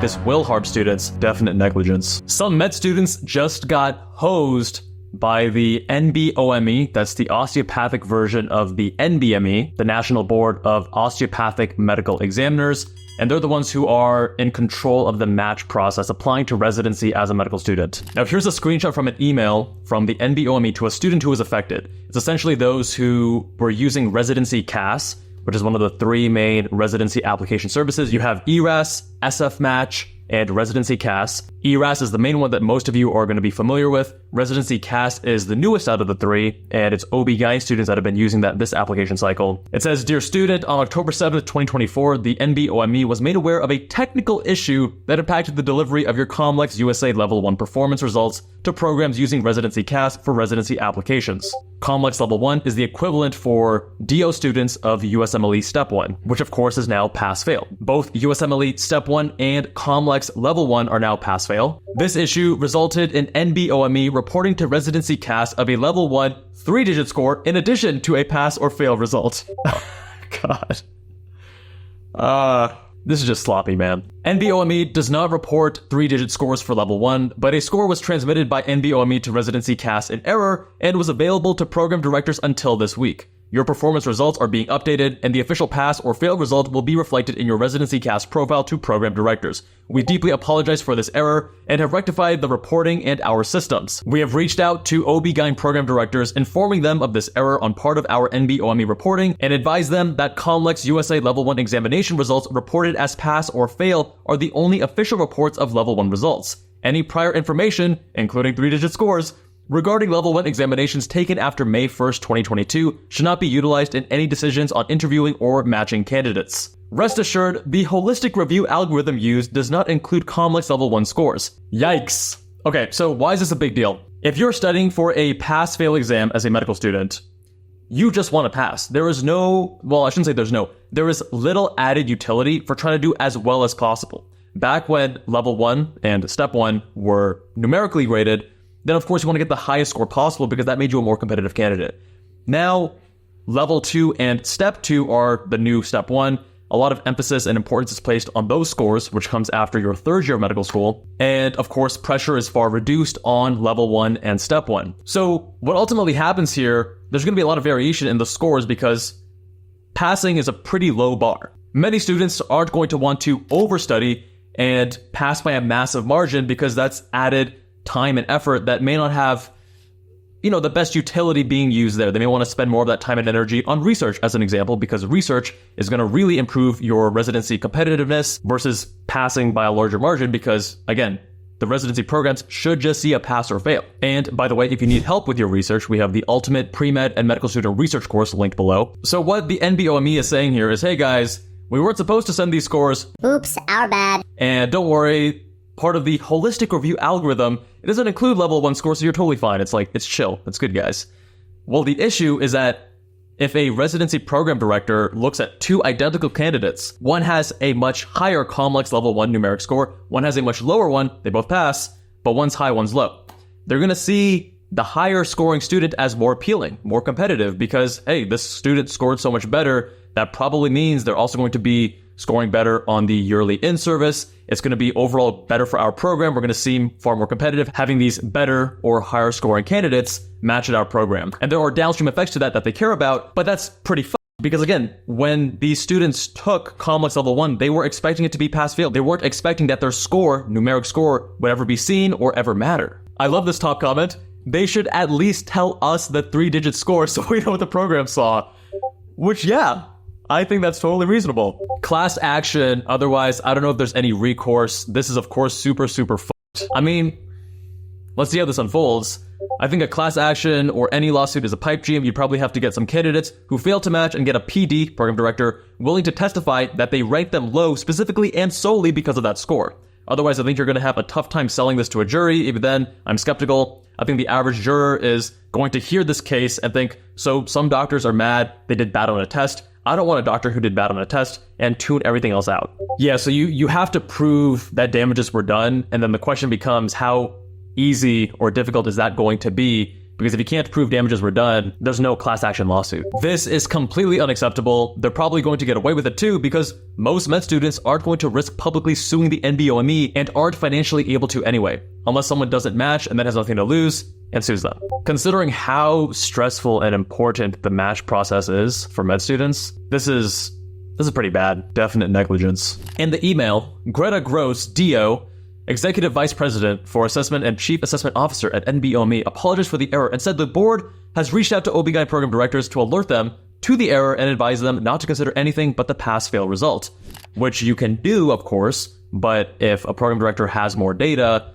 This will harm students, definite negligence. Some med students just got hosed by the NBOME, that's the osteopathic version of the NBME, the National Board of Osteopathic Medical Examiners, and they're the ones who are in control of the match process, applying to residency as a medical student. Now here's a screenshot from an email from the NBOME to a student who was affected. It's essentially those who were using ResidencyCAS, which is one of the three main residency application services. You have ERAS, SF Match, and ResidencyCAS. ERAS is the main one that most of you are going to be familiar with. ResidencyCAS is the newest out of the three, and it's OB-GYN students that have been using this application cycle. It says, "Dear student, on October 7th, 2024, the NBOME was made aware of a technical issue that impacted the delivery of your COMLEX USA Level 1 performance results to programs using ResidencyCAS for residency applications. COMLEX Level 1 is the equivalent for DO students of USMLE Step 1, which of course is now pass-fail. Both USMLE Step 1 and COMLEX Level 1 are now pass-fail. This issue resulted in NBOME reporting to ResidencyCAS of a Level 1 3-digit score in addition to a pass or fail result." Oh, God. This is just sloppy, man. NBOME does not report 3-digit scores for Level 1, but a score was transmitted by NBOME to ResidencyCAS in error and was available to program directors until this week. Your performance results are being updated, and the official pass or fail result will be reflected in your ResidencyCAS profile to program directors. We deeply apologize for this error and have rectified the reporting and our systems. We have reached out to OB-GYN program directors, informing them of this error on part of our NBOME reporting, and advise them that COMLEX USA Level 1 examination results reported as pass or fail are the only official reports of Level 1 results. Any prior information, including 3-digit scores, regarding Level 1 examinations taken after May 1st, 2022 should not be utilized in any decisions on interviewing or matching candidates. Rest assured, the holistic review algorithm used does not include COMLEX Level 1 scores. Yikes. Okay, so why is this a big deal? If you're studying for a pass-fail exam as a medical student, you just want to pass. There is little added utility for trying to do as well as possible. Back when Level 1 and Step 1 were numerically rated, then of course you want to get the highest score possible because that made you a more competitive candidate. Now, Level 2 and Step 2 are the new Step 1. A lot of emphasis and importance is placed on those scores, which comes after your third year of medical school. And of course, pressure is far reduced on Level 1 and Step 1. So what ultimately happens here, there's going to be a lot of variation in the scores because passing is a pretty low bar. Many students aren't going to want to overstudy and pass by a massive margin because that's added time and effort that may not have, the best utility being used there. They may want to spend more of that time and energy on research, as an example, because research is going to really improve your residency competitiveness versus passing by a larger margin because, again, the residency programs should just see a pass or fail. And by the way, if you need help with your research, we have the Ultimate Pre-Med and Medical Student Research course linked below. So what the NBOME is saying here is, hey guys, we weren't supposed to send these scores. Oops, our bad. And don't worry, part of the holistic review algorithm, it doesn't include Level 1 scores, so you're totally fine. It's chill. It's good, guys. Well, the issue is that if a residency program director looks at two identical candidates, one has a much higher COMLEX Level 1 numeric score, one has a much lower one, they both pass, but one's high, one's low. They're going to see the higher scoring student as more appealing, more competitive, because, hey, this student scored so much better, that probably means they're also going to be scoring better on the yearly in-service. It's going to be overall better for our program. We're going to seem far more competitive having these better or higher scoring candidates match at our program. And there are downstream effects to that they care about, but that's pretty fun. Because again, when these students took COMLEX Level 1, they were expecting it to be pass-fail. They weren't expecting that their score, numeric score, would ever be seen or ever matter. I love this top comment. They should at least tell us the 3-digit score so we know what the program saw. Which, yeah, I think that's totally reasonable. Class action, otherwise, I don't know if there's any recourse. This is, of course, super fucked. I mean, let's see how this unfolds. I think a class action or any lawsuit is a pipe dream. You'd probably have to get some candidates who fail to match and get a PD, program director, willing to testify that they ranked them low specifically and solely because of that score. Otherwise, I think you're going to have a tough time selling this to a jury. Even then, I'm skeptical. I think the average juror is going to hear this case and think, so some doctors are mad they did bad on a test. I don't want a doctor who did bad on a test and tune everything else out. Yeah, so you have to prove that damages were done, and then the question becomes how easy or difficult is that going to be because if you can't prove damages were done, there's no class action lawsuit. This is completely unacceptable. They're probably going to get away with it too, because most med students aren't going to risk publicly suing the NBOME and aren't financially able to anyway, unless someone doesn't match and then has nothing to lose and sues them. Considering how stressful and important the match process is for med students, this is pretty bad. Definite negligence. In the email, Greta Gross, DO, Executive Vice President for Assessment and Chief Assessment Officer at NBOME, apologized for the error and said the board has reached out to OB-GYN program directors to alert them to the error and advise them not to consider anything but the pass-fail result, which you can do, of course, but if a program director has more data,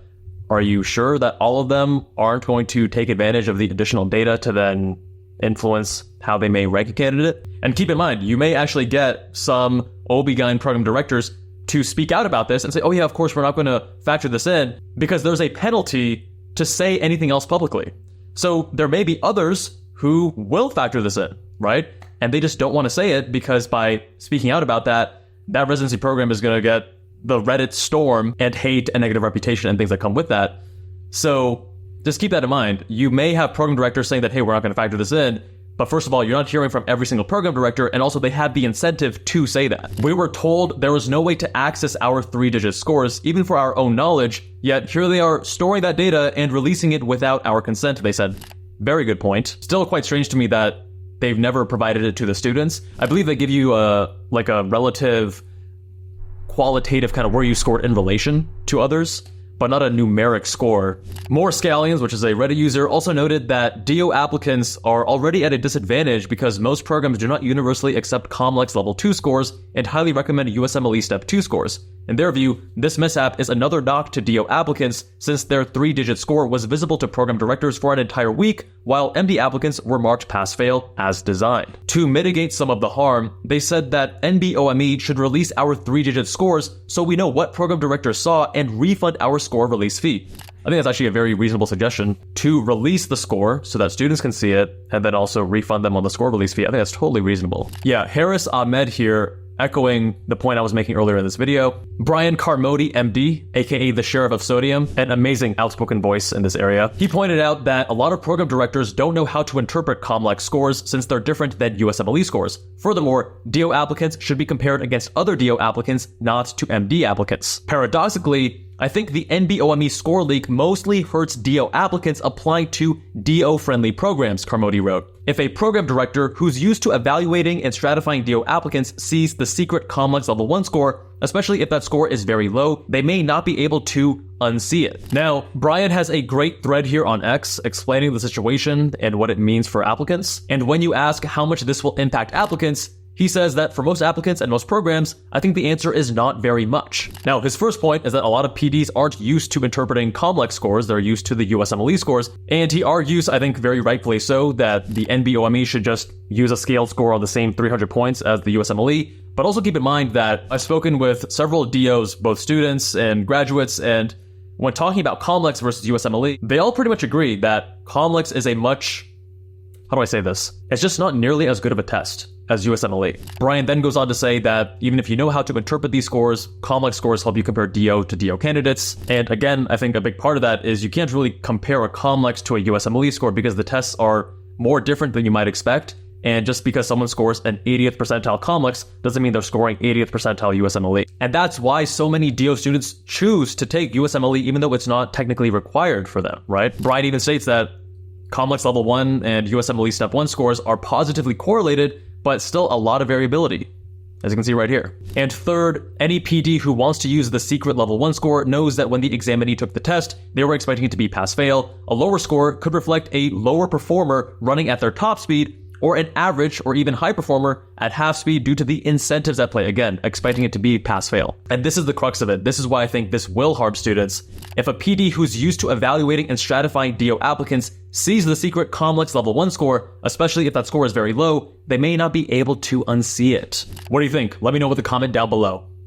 are you sure that all of them aren't going to take advantage of the additional data to then influence how they may rank a candidate? And keep in mind, you may actually get some OB-GYN program directors to speak out about this and say, oh yeah, of course, we're not going to factor this in because there's a penalty to say anything else publicly. So there may be others who will factor this in, right? And they just don't want to say it because by speaking out about that, that residency program is going to get the Reddit storm and hate and negative reputation and things that come with that. So just keep that in mind. You may have program directors saying that, hey, we're not going to factor this in. But first of all, you're not hearing from every single program director, and also they have the incentive to say that. We were told there was no way to access our 3-digit scores, even for our own knowledge, yet here they are storing that data and releasing it without our consent, they said. Very good point. Still quite strange to me that they've never provided it to the students. I believe they give you a relative qualitative kind of where you scored in relation to others, but not a numeric score. More Scallions, which is a Reddit user, also noted that DO applicants are already at a disadvantage because most programs do not universally accept COMLEX Level 2 scores and highly recommend USMLE Step 2 scores. In their view, this mishap is another knock to DO applicants since their 3-digit score was visible to program directors for an entire week, while MD applicants were marked pass-fail as designed. To mitigate some of the harm, they said that NBOME should release our 3-digit scores so we know what program directors saw and refund our score release fee. I think that's actually a very reasonable suggestion, to release the score so that students can see it and then also refund them on the score release fee. I think that's totally reasonable. Yeah, Harris Ahmed here, echoing the point I was making earlier in this video. Brian Carmody, MD, aka the Sheriff of Sodium, an amazing outspoken voice in this area. He pointed out that a lot of program directors don't know how to interpret COMLEX scores since they're different than USMLE scores. Furthermore, DO applicants should be compared against other DO applicants, not to MD applicants. Paradoxically, I think the NBOME score leak mostly hurts DO applicants applying to DO-friendly programs, Carmody wrote. If a program director who's used to evaluating and stratifying DO applicants sees the secret COMLEX Level 1 score, especially if that score is very low, they may not be able to unsee it. Now, Brian has a great thread here on X explaining the situation and what it means for applicants. And when you ask how much this will impact applicants, he says that for most applicants and most programs, I think the answer is not very much. Now, his first point is that a lot of PDs aren't used to interpreting COMLEX scores, they're used to the USMLE scores, and he argues, I think very rightfully so, that the NBOME should just use a scaled score on the same 300 points as the USMLE, but also keep in mind that I've spoken with several DOs, both students and graduates, and when talking about COMLEX versus USMLE, they all pretty much agree that COMLEX is a much, how do I say this? It's just not nearly as good of a test as USMLE. Brian then goes on to say that even if you know how to interpret these scores, COMLEX scores help you compare DO to DO candidates. And again, I think a big part of that is you can't really compare a COMLEX to a USMLE score because the tests are more different than you might expect. And just because someone scores an 80th percentile COMLEX doesn't mean they're scoring 80th percentile USMLE. And that's why so many DO students choose to take USMLE even though it's not technically required for them, right? Brian even states that COMLEX Level 1 and USMLE Step 1 scores are positively correlated, but still a lot of variability, as you can see right here. And third, any PD who wants to use the secret Level 1 score knows that when the examinee took the test, they were expecting it to be pass-fail. A lower score could reflect a lower performer running at their top speed, or an average or even high performer at half speed due to the incentives at play, again, expecting it to be pass-fail. And this is the crux of it. This is why I think this will harm students. If a PD who's used to evaluating and stratifying DO applicants sees the secret COMLEX Level 1 score, especially if that score is very low, they may not be able to unsee it. What do you think? Let me know with a comment down below.